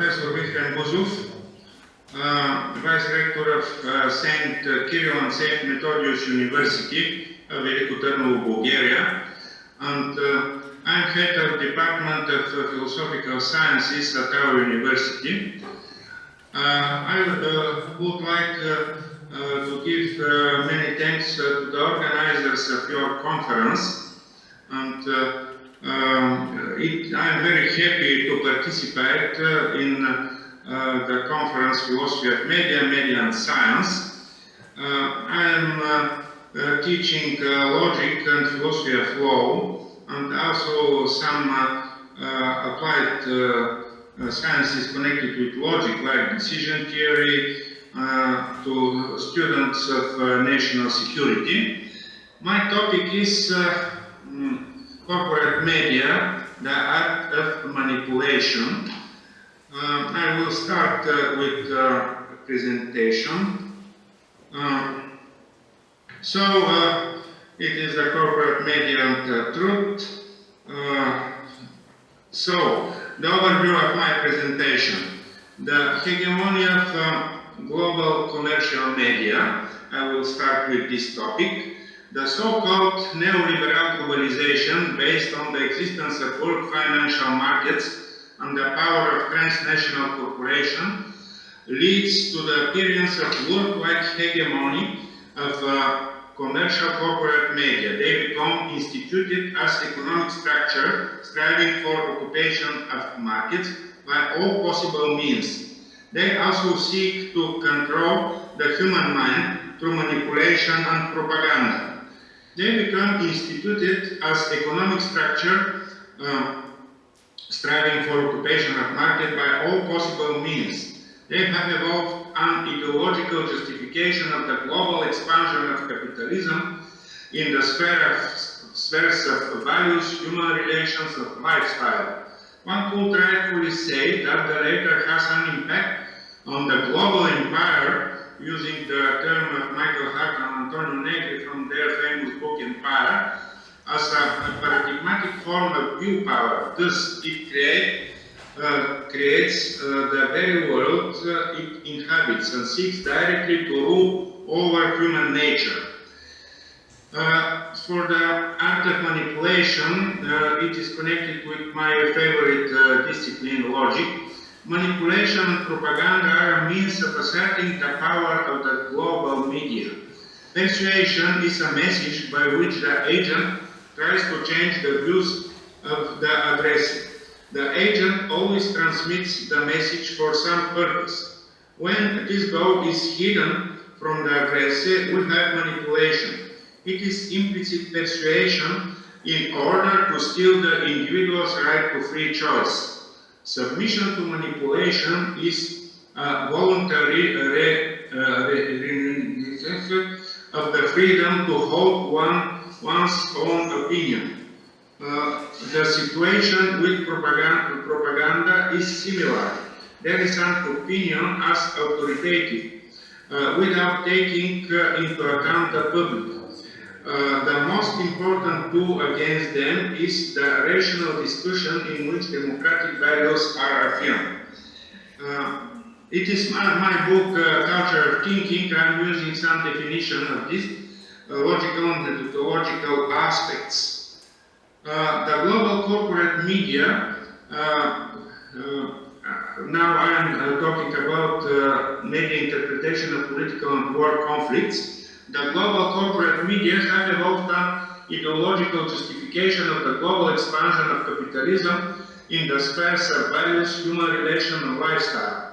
Professor Vihren Buzov, Vice Rector of St. Kirill and St. Methodius University of Veliko Trnovo, Bulgaria, and I'm head of the Department of Philosophical Sciences at our university. I would like to give many thanks to the organizers of your conference, and I'm very happy to participate in the conference Filozofija of Media, Media and Science. I am teaching logic and philosophy of law, and also some applied sciences connected with logic, like decision theory, to students of national security. My topic is corporate media, the art of manipulation. I will start with the presentation. It is the corporate media and truth. So, the overview of my presentation. The hegemony of global commercial media. I will start with this topic. The so-called neoliberal globalization based on the existence of world financial markets and the power of transnational corporations leads to the appearance of worldwide hegemony of commercial corporate media. They become instituted as economic structure striving for occupation of markets by all possible means. They also seek to control the human mind through manipulation and propaganda. They become instituted as economic structure striving for occupation of market by all possible means. They have evolved an ideological justification of the global expansion of capitalism in the spheres of values, human relations, of lifestyle. One could rightfully say that the latter has an impact on the global empire, using the term of Michael Hart and Antonio Negri from their famous book Empire, as a paradigmatic form of view power. Thus, it creates the very world it inhabits and seeks directly to rule over human nature. For the art of manipulation, it is connected with my favorite discipline, logic. Manipulation and propaganda are a means of asserting the power of the global media. Persuasion is a message by which the agent tries to change the views of the addressee. The agent always transmits the message for some purpose. When this goal is hidden from the addressee, we have manipulation. It is implicit persuasion in order to steal the individual's right to free choice. Submission to manipulation is a voluntary renunciation of the freedom to hold one's own opinion. The situation with propaganda is similar. There is an opinion as authoritative, without taking into account the public. The most important tool against them is the rational discussion in which democratic values are affirmed. It is my book, Culture of Thinking. I'm using some definition of this, logical and methodological aspects. The global corporate media, now I'm talking about media interpretation of political and war conflicts. The global corporate media have evolved an ideological justification of the global expansion of capitalism in the spheres of values, human relation and lifestyle.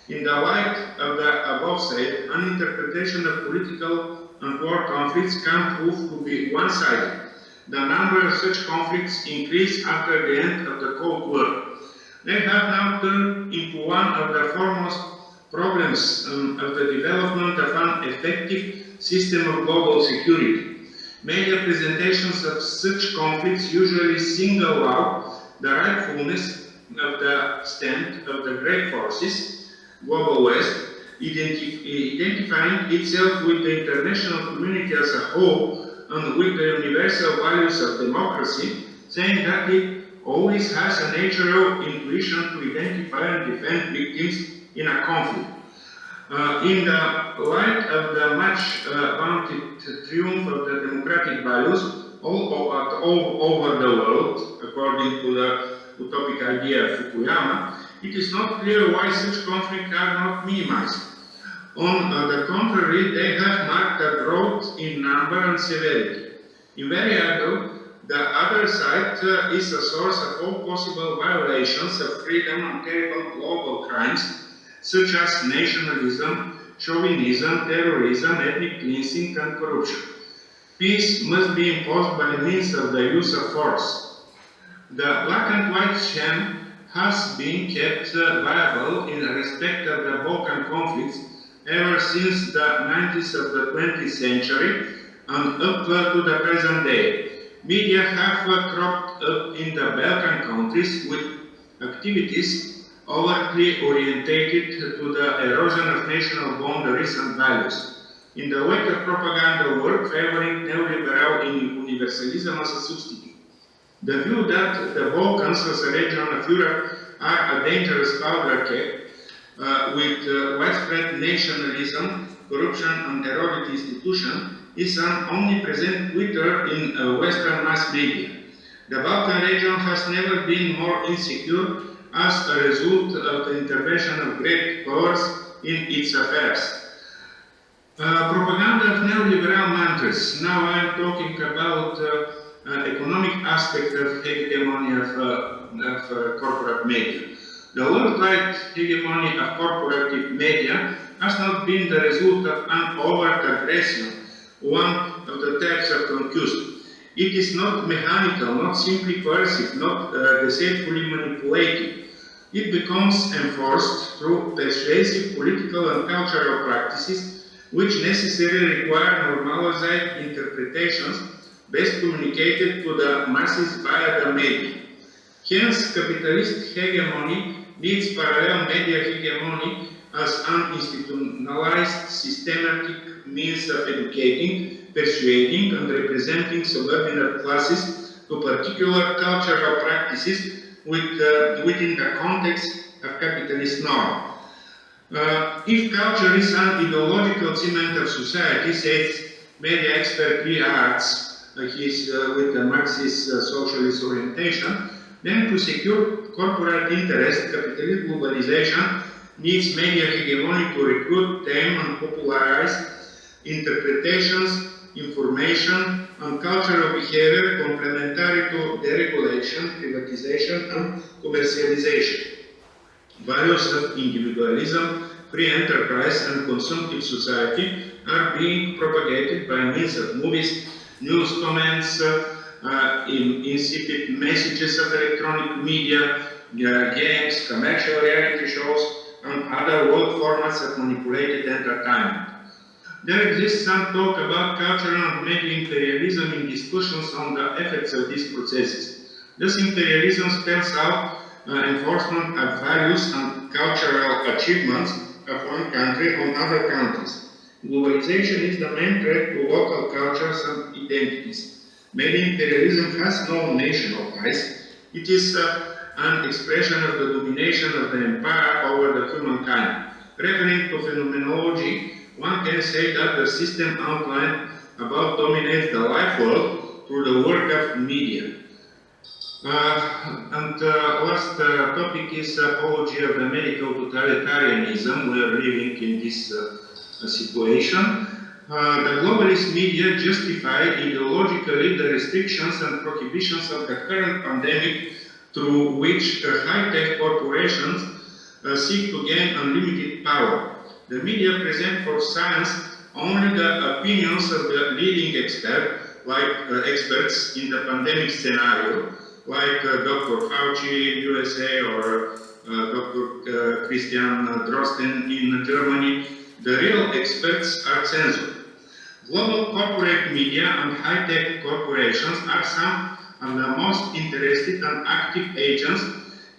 In the light of the above said, an interpretation of political and war conflicts can prove to be one-sided. The number of such conflicts increased after the end of the Cold War. They have now turned into one of the foremost problems of the development of an effective system of global security. Media presentations of such conflicts usually single out the rightfulness of the stand of the great forces, global West, identifying itself with the international community as a whole and with the universal values of democracy, saying that it always has a natural intuition to identify and defend victims in a conflict. In the light of the much vaunted triumph of the democratic values all over the world, according to the utopic idea of Fukuyama, it is not clear why such conflicts are not minimized. On the contrary, they have marked a growth in number and severity. Invariably, the other side is a source of all possible violations of freedom and terrible global crimes, such as nationalism, chauvinism, terrorism, ethnic cleansing, and corruption. Peace must be imposed by means of the use of force. The black and white scheme has been kept viable in respect of the Balkan conflicts ever since the 90s of the 20th century and up to the present day. Media have cropped up in the Balkan countries with activities overtly orientated to the erosion of national boundaries and values, in the wake of propaganda work favoring neoliberal universalism as a substitute. The view that the Balkans as a region of Europe are a dangerous powder with widespread nationalism, corruption and eroded institutions is an omnipresent Twitter in Western mass media. The Balkan region has never been more insecure as a result of the intervention of great powers in its affairs. Propaganda of neoliberal mantras. Now I am talking about economic aspect of hegemony of corporate media. The worldwide hegemony of corporate media has not been the result of an overt aggression, one of the types of conquest. It is not mechanical, not simply coercive, not deceitfully manipulative. It becomes enforced through persuasive political and cultural practices which necessarily require normalized interpretations best communicated to the masses via the media. Hence, capitalist hegemony needs parallel media hegemony as an institutionalized systematic means of educating, persuading, and representing subordinate classes to particular cultural practices within the context of capitalist norm. If culture is an ideological cement of society, says media expert Lee Arts, with a Marxist socialist orientation, then to secure corporate interest, capitalist globalization needs media hegemony to recruit, tame, and popularize interpretations, information, and cultural behavior complementary to deregulation, privatization, and commercialization. Values of individualism, free enterprise, and consumptive society are being propagated by means of movies, news comments, insipid messages of electronic media, games, commercial reality shows, and other world formats of manipulated entertainment. There exists some talk about cultural and media imperialism in discussions on the effects of these processes. This imperialism spells out enforcement of values and cultural achievements of one country on other countries. Globalization is the main threat to local cultures and identities. Media imperialism has no national ties. It is an expression of the domination of the empire over the humankind. Referring to phenomenology, one can say that the system outlined above dominates the life world through the work of media. Last topic is apology of the medical totalitarianism. We are living in this situation. The globalist media justify ideologically the restrictions and prohibitions of the current pandemic through which high-tech corporations seek to gain unlimited power. The media present for science only the opinions of the leading experts in the pandemic scenario, like Dr. Fauci in USA or Dr. Christian Drosten in Germany. The real experts are censored. Global corporate media and high-tech corporations are some of the most interested and active agents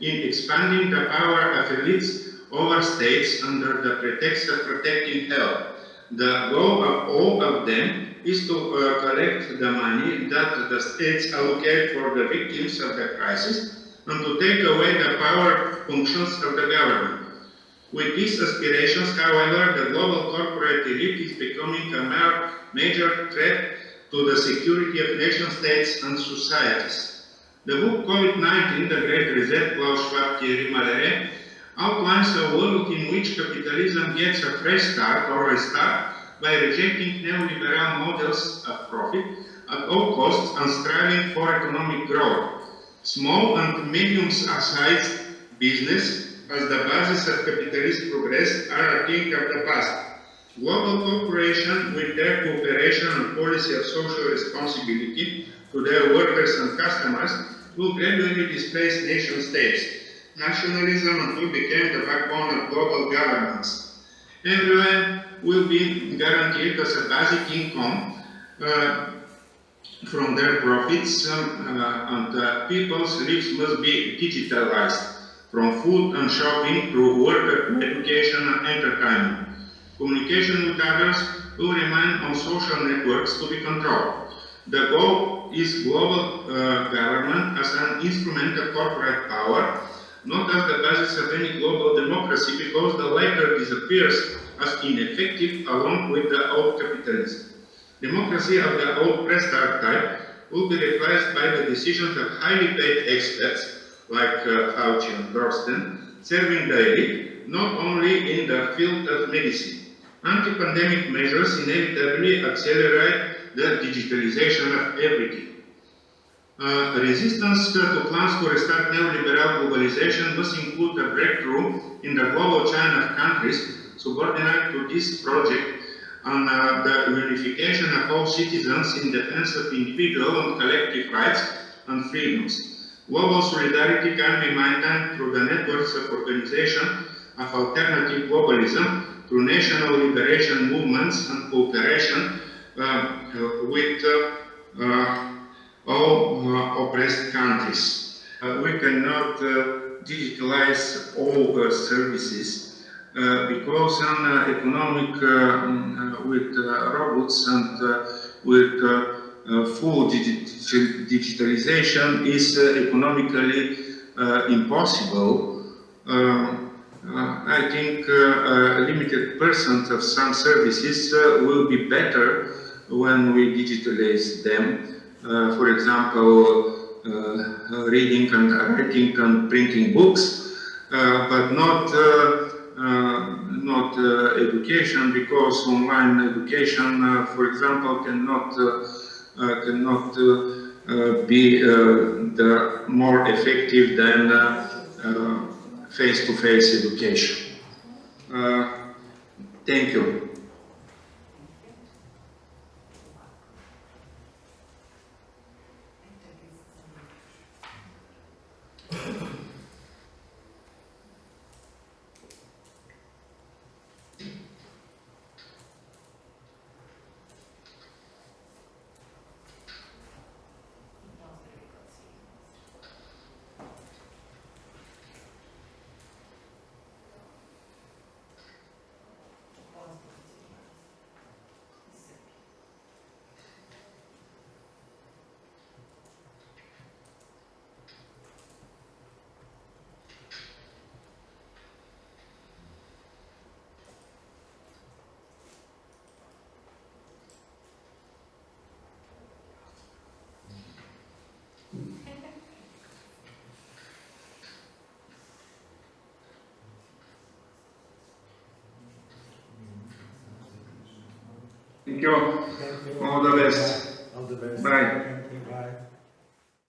in expanding the power of elites over states under the pretext of protecting health. The goal of all of them is to collect the money that the states allocate for the victims of the crisis and to take away the power functions of the government. With these aspirations, however, the global corporate elite is becoming a major threat to the security of nation states and societies. The book COVID-19, The Great Reset, Klaus Schwab, Thierry Maleret, outlines a world in which capitalism gets a fresh start or a start by rejecting neoliberal models of profit at all costs and striving for economic growth. Small and medium-sized business as the basis of capitalist progress are a thing of the past. Global corporations, with their cooperation and policy of social responsibility to their workers and customers, will gradually displace nation states. Nationalism will become the backbone of global governance. Everyone will be guaranteed as a basic income from their profits, and people's lives must be digitalized, from food and shopping through work, education and entertainment. Communication with others will remain on social networks to be controlled. The goal is global government as an instrument of corporate power, not as the basis of any global democracy, because the latter disappears as ineffective along with the old capitalism. Democracy of the old press-start type will be replaced by the decisions of highly paid experts like Fauci and Dorsten, serving the elite not only in the field of medicine. Anti-pandemic measures inevitably accelerate the digitalization of everything. Resistance to plans to restart neoliberal globalization must include a breakthrough in the global chain of countries subordinate to this project and the unification of all citizens in defense of individual and collective rights and freedoms. Global solidarity can be maintained through the networks of organization of alternative globalism, through national liberation movements and cooperation with all oppressed countries. We cannot digitalize all services because an economic with robots and with full digitalization is economically impossible. I think a limited percent of some services will be better when we digitalize them. For example, reading and writing and printing books, but not education, because online education, for example, cannot be the more effective than face-to-face education. Thank you. Thank you. All the best. All the best. Bye. Thank you. Bye.